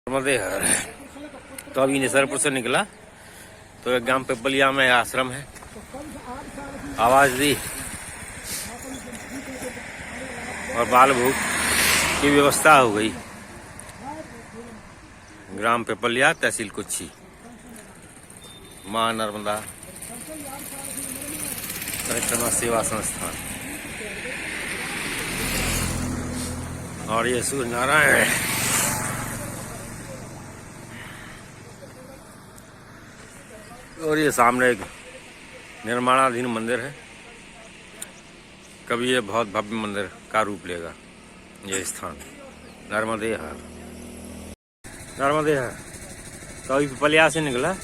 नर्मदेहर। तो अभी निसरपुर से निकला तो एक गांव पिपलिया में आश्रम है, आवाज दी और बाल भूख की व्यवस्था हो गई। ग्राम पिपलिया, तहसील कुच्छी, मां नर्मदा परिक्रमा सेवा संस्थान। और ये सूर्य नारायण है। और ये सामने एक निर्माणाधीन मंदिर है। कभी ये बहुत भव्य मंदिर का रूप लेगा ये स्थान। नर्मदेहर। तो अभी पिपलिया से निकला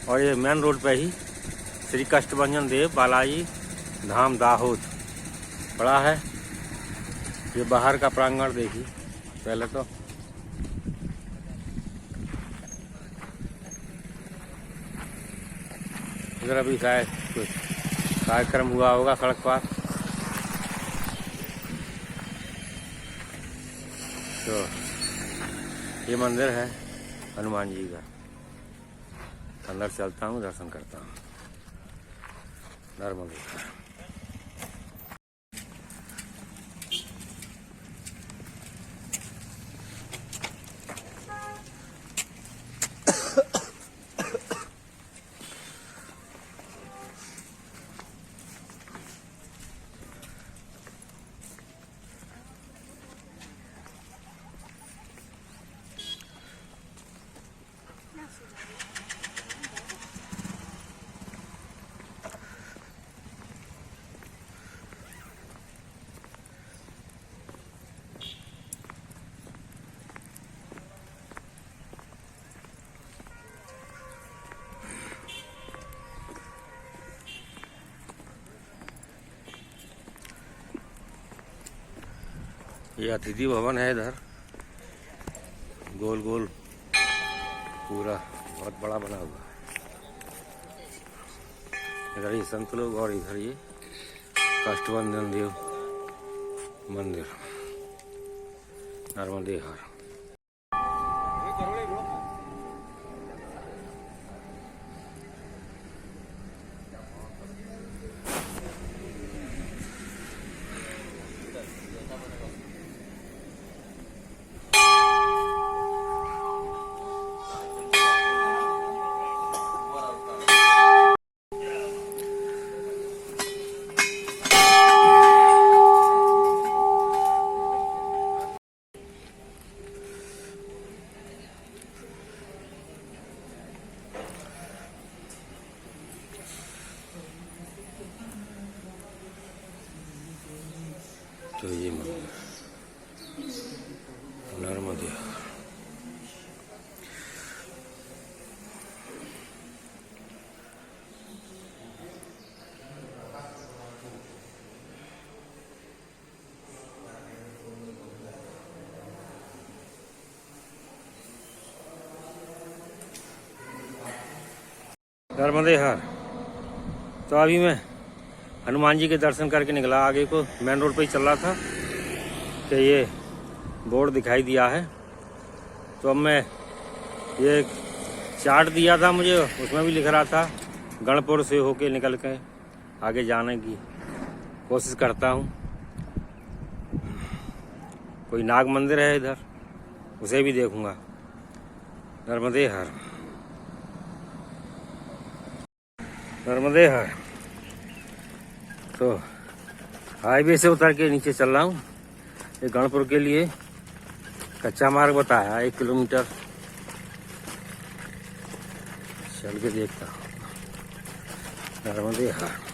और ये मेन रोड पे ही श्री कष्टभंजन देव बालाजी धाम दाहोद पड़ा है। ये बाहर का प्रांगण देखिए पहले तो। इधर अभी शायद कुछ कार्यक्रम हुआ होगा सड़क पर। तो ये मंदिर है हनुमान जी का। अंदर चलता हूँ, दर्शन करता हूँ। नर्मदेहर। ये अतिथि भवन है इधर, गोल गोल पूरा बहुत बड़ा बना हुआ है। इधर ये संत लोग और इधर ये कष्टभंजन देव मंदिर। नर्मदेहर। तो ये मंदिर नर्मदेहर। नर्मदेहर। तो अभी मैं हनुमान जी के दर्शन करके निकला। आगे को मेन रोड पे ही चल रहा था कि ये बोर्ड दिखाई दिया है। तो अब मैं ये चार्ट दिया था मुझे, उसमें भी लिख रहा था गणपुर से होके निकल के आगे जाने की कोशिश करता हूँ। कोई नाग मंदिर है इधर, उसे भी देखूंगा। नर्मदेहर। नर्मदेहर। तो हाईवे से उतर के नीचे चल रहा हूँ। ये गणपुर के लिए कच्चा मार्ग बताया 1 किलोमीटर चल के देखता हूँ। नर्मदेहर।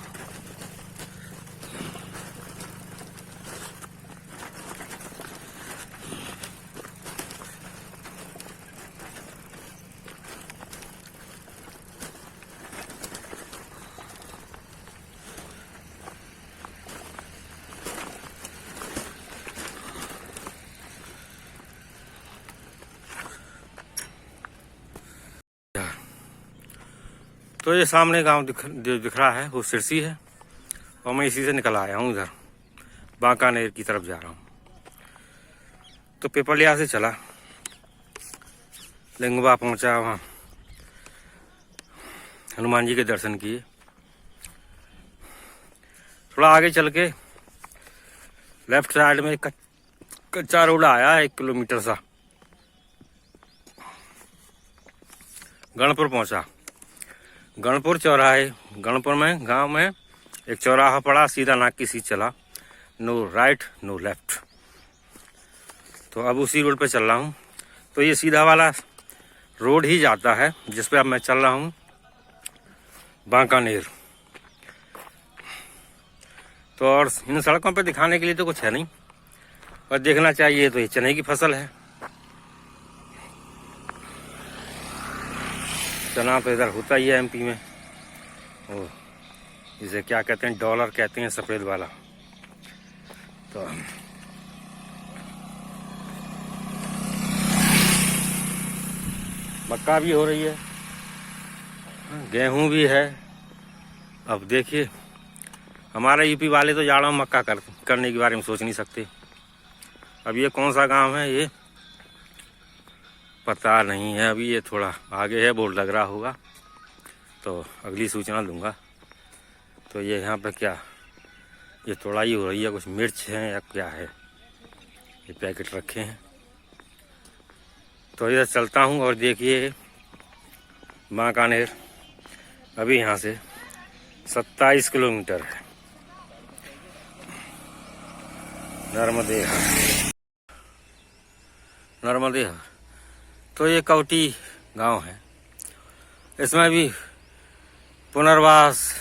तो ये सामने गांव दिख रहा है, वो सिरसी है। और मैं इसी से निकल आया हूँ, इधर बांकानेर की तरफ जा रहा हूँ। तो पिपलिया से चला लिंगवा पहुंचा, वहाँ हनुमान जी के दर्शन किए। थोड़ा आगे चल के लेफ्ट साइड में कच्चा रोड आया 1 किलोमीटर सा, गणपुर पहुंचा। गणपुर चौराहे, गणपुर में गांव में एक चौराहा पड़ा, सीधा नाक की सीध चला, नो राइट नो लेफ्ट। तो अब उसी रोड पे चल रहा हूँ। तो ये सीधा वाला रोड ही जाता है जिस पे अब मैं चल रहा हूँ, बांकानेर। तो और इन सड़कों पे दिखाने के लिए तो कुछ है नहीं, और देखना चाहिए तो ये चने की फसल है। चना तो इधर होता ही है एमपी में, ओ इसे क्या कहते हैं, डॉलर कहते हैं, सफ़ेद वाला। तो मक्का भी हो रही है, गेहूं भी है। अब देखिए, हमारे यूपी वाले तो जाड़ा में मक्का करने के बारे में सोच नहीं सकते। अब ये कौन सा गांव है ये पता नहीं है, अभी ये थोड़ा आगे है, बोर्ड लग रहा होगा तो अगली सूचना दूंगा। तो ये यहाँ पे क्या, ये तोड़ाई हो रही है, कुछ मिर्च है या क्या है, ये पैकेट रखे हैं। तो इधर चलता हूँ और देखिए बांकानेर अभी यहाँ से 27 किलोमीटर है। नर्मदेहर तो ये कवटी गांव है, इसमें भी पुनर्वास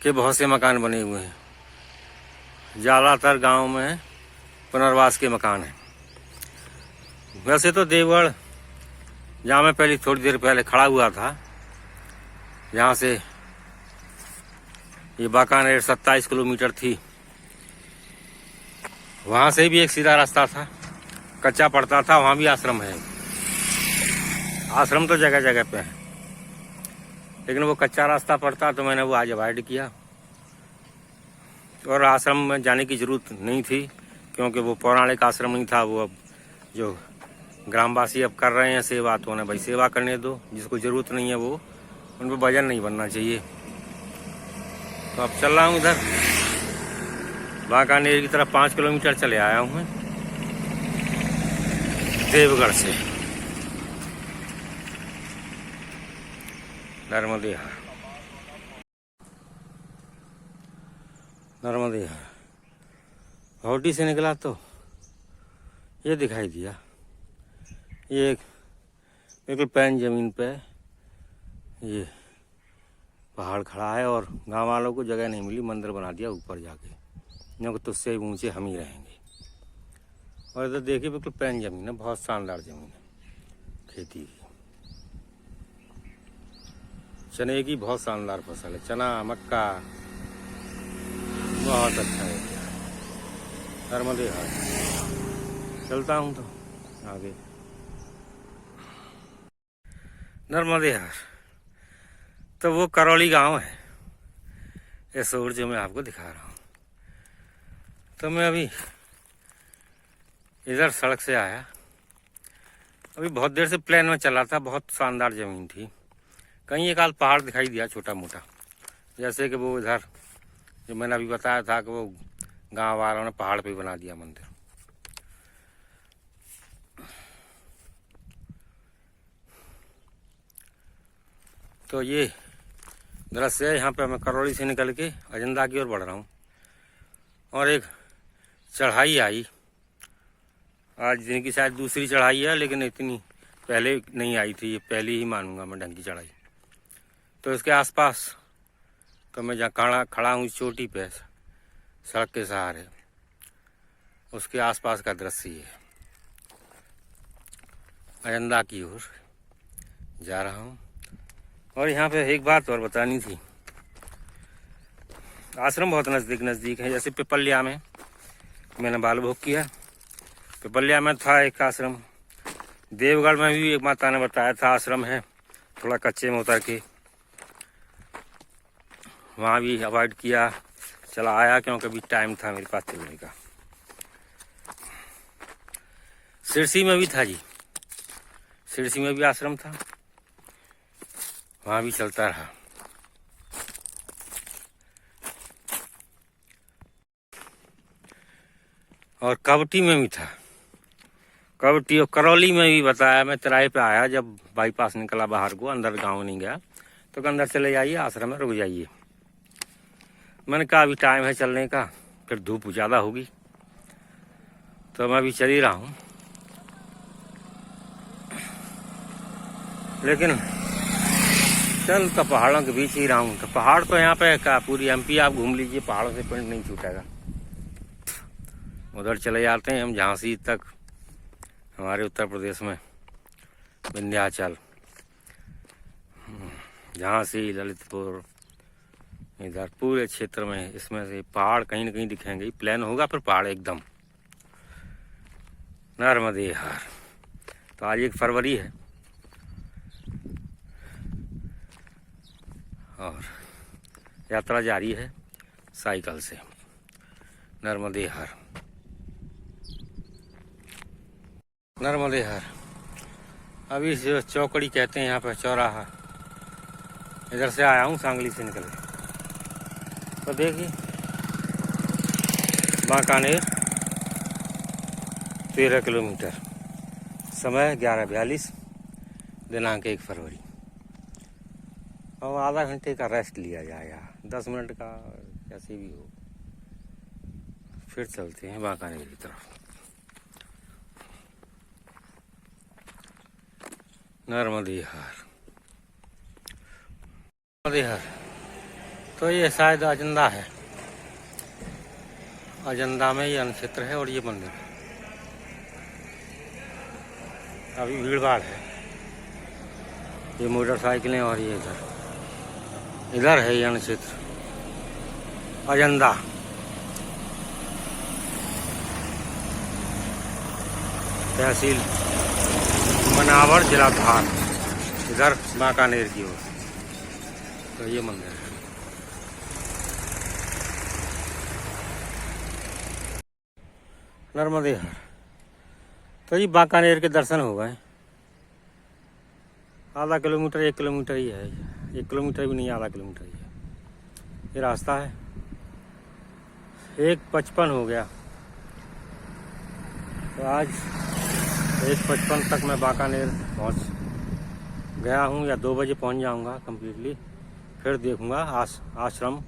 के बहुत से मकान बने हुए हैं। ज़्यादातर गांव में पुनर्वास के मकान हैं। वैसे तो देवगढ़, जहाँ मैं पहले थोड़ी देर पहले खड़ा हुआ था, यहाँ से ये बांकानेर 27 किलोमीटर थी, वहाँ से भी एक सीधा रास्ता था, कच्चा पड़ता था, वहाँ भी आश्रम है। आश्रम तो जगह जगह पे है, लेकिन वो कच्चा रास्ता पड़ता तो मैंने वो आज अवॉइड किया। और आश्रम में जाने की ज़रूरत नहीं थी, क्योंकि वो पौराणिक आश्रम नहीं था। वो अब जो ग्रामवासी अब कर रहे हैं सेवा, तो उन्हें भाई सेवा करने दो, जिसको ज़रूरत नहीं है वो, उन पर वजन नहीं बनना चाहिए। तो अब चल रहा हूँ इधर बांकानेर की तरफ, 5 किलोमीटर चले आया हूँ मैं देवगढ़ से। नर्मदेहर हौटी से निकला तो ये दिखाई दिया, ये बिल्कुल पैन जमीन पे ये पहाड़ खड़ा है, और गांव वालों को जगह नहीं मिली, मंदिर बना दिया ऊपर जाके, क्योंकि तुझसे ऊंचे हम ही रहेंगे। और इधर देखिए बिल्कुल पैन जमीन है, बहुत शानदार जमीन है खेती की। चने की बहुत शानदार फसल है, चना मक्का बहुत अच्छा है। नर्मदेहर चलता हूँ तो आगे। नर्मदेहर तो वो करौली गांव है, इस रोड जो मैं आपको दिखा रहा हूँ। तो मैं अभी इधर सड़क से आया, अभी बहुत देर से प्लेन में चला था, बहुत शानदार ज़मीन थी। कहीं एक आध पहाड़ दिखाई दिया छोटा मोटा, जैसे कि वो इधर जो मैंने अभी बताया था कि वो गांव वालों ने पहाड़ पे बना दिया मंदिर। तो ये दृश्य है, यहाँ पे मैं करौली से निकल के अजंता की ओर बढ़ रहा हूँ, और एक चढ़ाई आई आज, दिन की शायद दूसरी चढ़ाई है, लेकिन इतनी पहले नहीं आई थी, ये पहली ही मानूंगा मैं ढंग की चढ़ाई। तो इसके आसपास तो मैं जहाँ खड़ा हूँ चोटी पे सड़क के सहारे, उसके आसपास का दृश्य है। अजंता की ओर जा रहा हूँ। और यहाँ पे एक बात और बतानी थी, आश्रम बहुत नज़दीक है। जैसे पिपल्या में मैंने बाल भोग किया, पिपल्या में था एक आश्रम, देवगढ़ में भी एक माता ने बताया था आश्रम है, थोड़ा कच्चे में उतर के, वहाँ भी अवॉइड किया, चला आया क्योंकि अभी टाइम था मेरे पास चलने का। सिरसी में भी था जी, सिरसी में भी आश्रम था, वहाँ भी चलता रहा। और कवटी में भी था, कवटी और करौली में भी बताया। मैं तिराहे पे आया, जब बाईपास निकला बाहर को, अंदर गांव नहीं गया, तो अंदर चले जाइए, आश्रम में रुक जाइए। मैंने कहा अभी टाइम है चलने का, फिर धूप ज़्यादा होगी, तो मैं अभी चल ही रहा हूँ। लेकिन चल तो पहाड़ों के बीच ही रहा हूँ, तो पहाड़ तो यहाँ पे का पूरी एमपी आप घूम लीजिए, पहाड़ों से पिंड नहीं छूटेगा। उधर चले जाते हैं हम झांसी तक, हमारे उत्तर प्रदेश में विंध्याचल, झांसी, ललितपुर, इधर पूरे क्षेत्र में इसमें से पहाड़ कहीं न कहीं दिखेंगे। प्लेन होगा फिर पहाड़ एकदम। नर्मदे हार। तो आज 1 फरवरी है और यात्रा जारी है साइकिल से नर्मदे हर। नर्मदे हर अभी जो चौकड़ी कहते हैं यहाँ पर, चौराहा, इधर से आया हूँ, सांगली से निकल के। तो देखिए बांकानेर 13 किलोमीटर, समय 11:42, दिनांक 1 फरवरी। अब आधा घंटे का रेस्ट लिया जाएगा, 10 मिनट का कैसे भी हो, फिर चलते हैं बांकानेर की तरफ। नर्मदे हर, नर्मदे हर। तो ये शायद अजंदा है, अजंदा में ये अनक्षेत्र है और ये मंदिर है। अभी भीड़ भाड़ है, ये मोटरसाइकिलें, और ये इधर है ये अनक्षेत्र अजंदा। तहसील मनावर, जिला धार, इधर बांकानेर की ओर। तो ये मंदिर है नर्मदे हर। तो ये बांकानेर के दर्शन हो गए। आधा किलोमीटर, 1 किलोमीटर ही है, 1 किलोमीटर भी नहीं, आधा किलोमीटर ही है ये रास्ता है। 1:55 हो गया, तो आज 1:55 तक मैं बांकानेर पहुंच गया हूं, या 2 बजे पहुंच जाऊंगा कम्प्लीटली। फिर देखूंगा आश्रम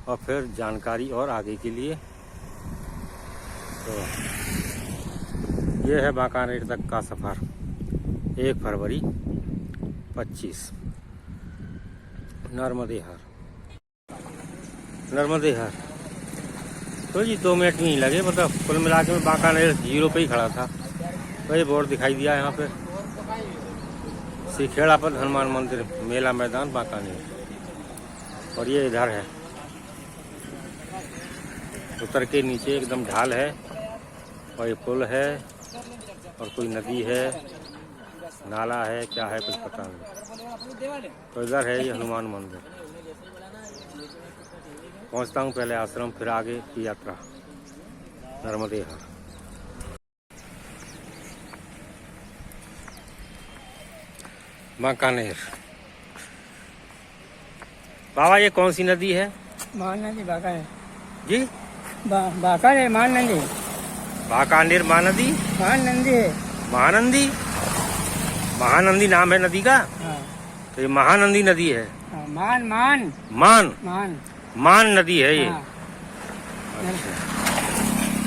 और फिर जानकारी और आगे के लिए। तो ये है बांकानेर तक का सफ़र, 1 फरवरी 25। नर्मदे हर, नर्मदे हर। तो जी 2 मिनट नहीं लगे, मतलब कुल मिला के मैं बांकानेर 0 पे ही खड़ा था। तो ये बोर्ड दिखाई दिया यहाँ पे, सिखेड़ा पर हनुमान मंदिर, मेला मैदान बांकानेर। और ये इधर है, उतर के नीचे एकदम ढाल है, और ये पुल है, और कोई नदी है, नाला है, क्या है कुछ पता नहीं। तो इधर है ये हनुमान मंदिर। पहुंचता हूँ पहले आश्रम, फिर आगे की यात्रा। नर्मदे हर। बांकानेर। बाबा ये कौन सी नदी है? महानदी बांकानेर जी, बांकानेर महानदी। बांकानेर महानदी, महानदी है, महानंदी, महानंदी नाम है नदी का। हाँ। तो ये महानंदी नदी है। हाँ, मान मान मान, मान मान नदी है ये। हाँ। अच्छा,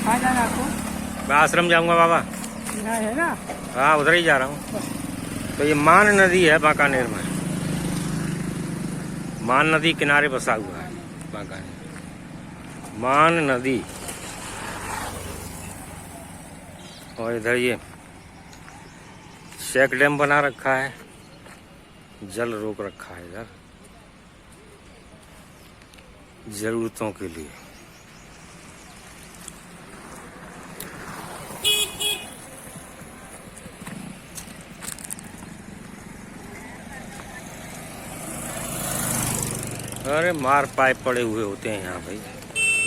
कहाँ जाना आपको? मैं आश्रम जाऊंगा बाबा। यहाँ है ना? हाँ, उधर ही जा रहा हूँ। तो ये मान नदी है बांकानेर में, मान नदी किनारे बसा हुआ है बांकानेर, मान नदी। और इधर ये चेक डैम बना रखा है, जल रोक रखा है इधर जरूरतों के लिए। अरे मार पाइप पड़े हुए होते हैं यहाँ भाई,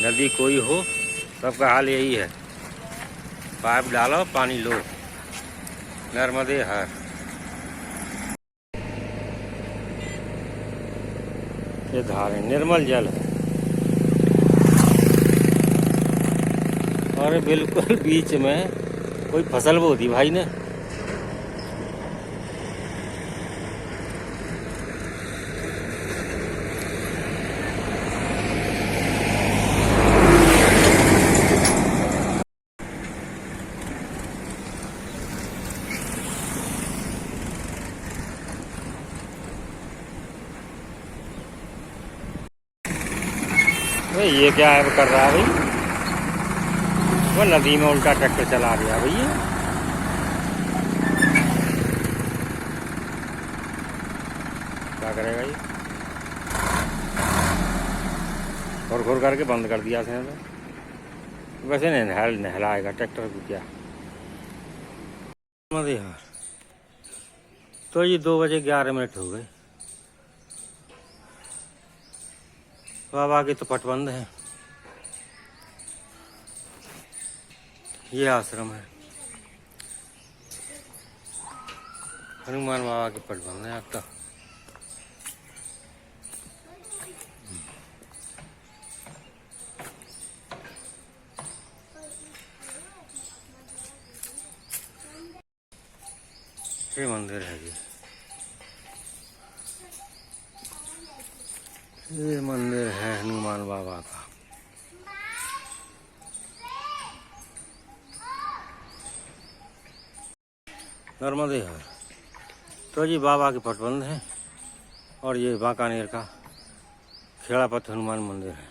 नदी कोई हो सबका हाल यही है, पाइप डालो पानी लो। नर्मदे हर। ये धारें निर्मल जल है और बिल्कुल बीच में कोई फसल बो दी भाई ने। ये क्या है कर रहा है भाई, वो नदी में उल्टा ट्रैक्टर चला गया भैया। क्या करेगा ये, और घुर करके बंद कर दिया इसने तो। वैसे नहलाएगा ट्रैक्टर को क्या। यार तो ये 2:11 हो गए। तो अब आगे तो पट बंद है। ये आश्रम है, हनुमान बाबा के पट बंद है आपका। ये मंदिर है ये मंदिर है हनुमान बाबा का। नर्मदे हर तो जी बाबा के पट बंद है। और ये बांकानेर का खेड़ापथ हनुमान मंदिर है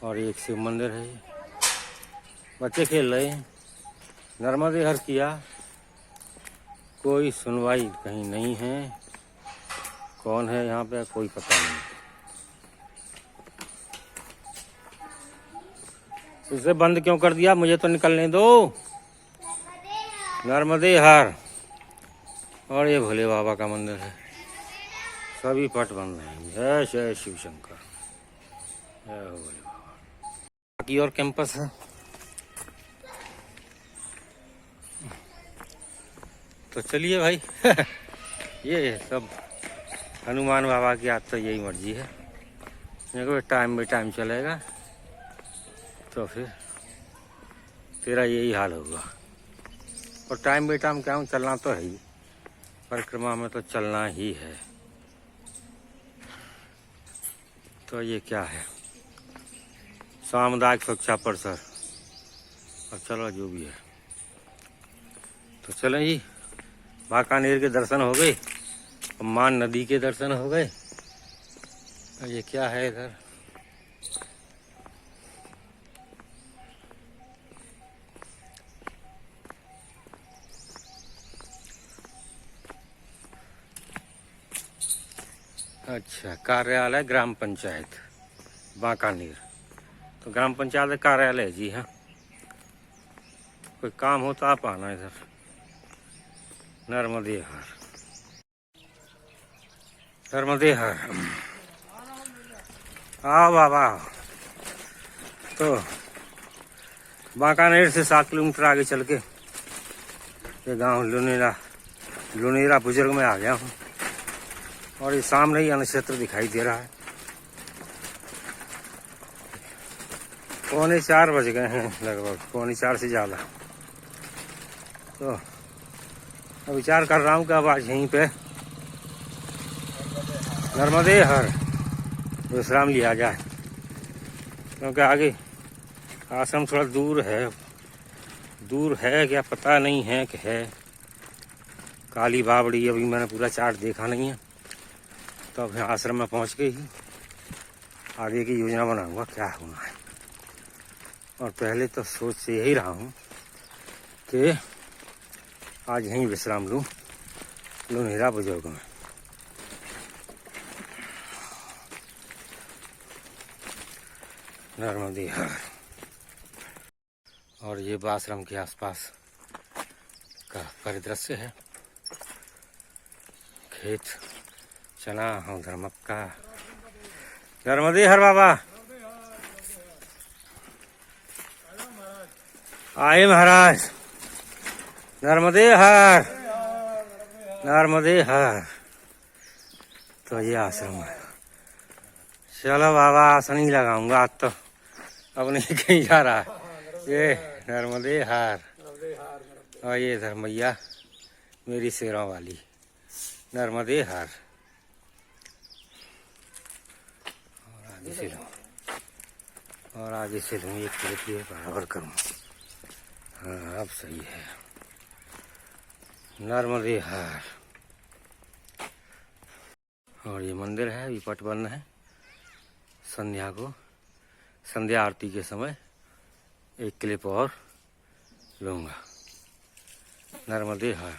और एक शिव मंदिर है। ये बच्चे खेल रहे हैं। नर्मदे हर किया, कोई सुनवाई कहीं नहीं है। कौन है यहाँ पे कोई पता नहीं। इसे बंद क्यों कर दिया, मुझे तो निकलने दो। नर्मदे हर और ये भोले बाबा का मंदिर है। सभी पट बंद हैं। जय जय शिव शंकर, जय हो भोले बाबा। बाकी और कैंपस है। तो चलिए भाई ये सब हनुमान बाबा की आज तो यही मर्जी है। देखो टाइम बाई टाइम चलेगा तो फिर तेरा यही हाल होगा। और टाइम बाई टाइम क्या चलना तो है ही, परिक्रमा में तो चलना ही है। तो ये क्या है, सामुदायिक सुरक्षा परिसर। और चलो जो भी है, तो चलें जी। बांकानेर के दर्शन हो गए, मान नदी के दर्शन हो गए। और ये क्या है इधर, अच्छा कार्यालय ग्राम पंचायत बांकानेर। तो ग्राम पंचायत कार्यालय जी। हाँ, कोई काम हो तो आप आना इधर। नर्मदे हर, नर्मदे हर। आओ बाबा। तो बांकानेर से 7 किलोमीटर आगे चल के ये गांव लुनेरा बुजुर्ग में आ गया हूँ। और ये सामने ही नक्षत्र दिखाई दे रहा है। 3:45 बज गए हैं लगभग, 3:45 से ज़्यादा। तो अब विचार कर रहा हूँ कि अब आज यहीं पे नर्मदे हर विश्राम लिया जाए, क्योंकि आगे आश्रम थोड़ा दूर है क्या पता नहीं है कि है। काली बावड़ी अभी मैंने पूरा चार्ट देखा नहीं है। तो अब आश्रम में पहुँच के ही आगे की योजना बनाऊंगा क्या होना है। और पहले तो सोच से यही रहा हूँ कि आज यहीं विश्राम लूँ लुनेरा बुजुर्ग में। नर्मदे हर। और ये आश्रम के आसपास का परिदृश्य है। खेत, चना, उधर मक्का। नर्मदे हर बाबा। आए महाराज। नर्मदे हर, नर्मदे हर। तो ये आश्रम है। चलो बाबा आसन ही लगाऊंगा आज तो, अब नहीं कहीं जा रहा। ये नर्मदे हार, और ये इधर मैया मेरी शेरों वाली नर्मदे हार। और आगे से लूँ, और आगे से लूँ, एक क्लिप ये बराबर करूँ। हाँ अब सही है। नर्मदे हार। और ये मंदिर है, अभी पट बंद है। संध्या को, संध्या आरती के समय एक क्लिप और लूँगा। नर्मदे हार।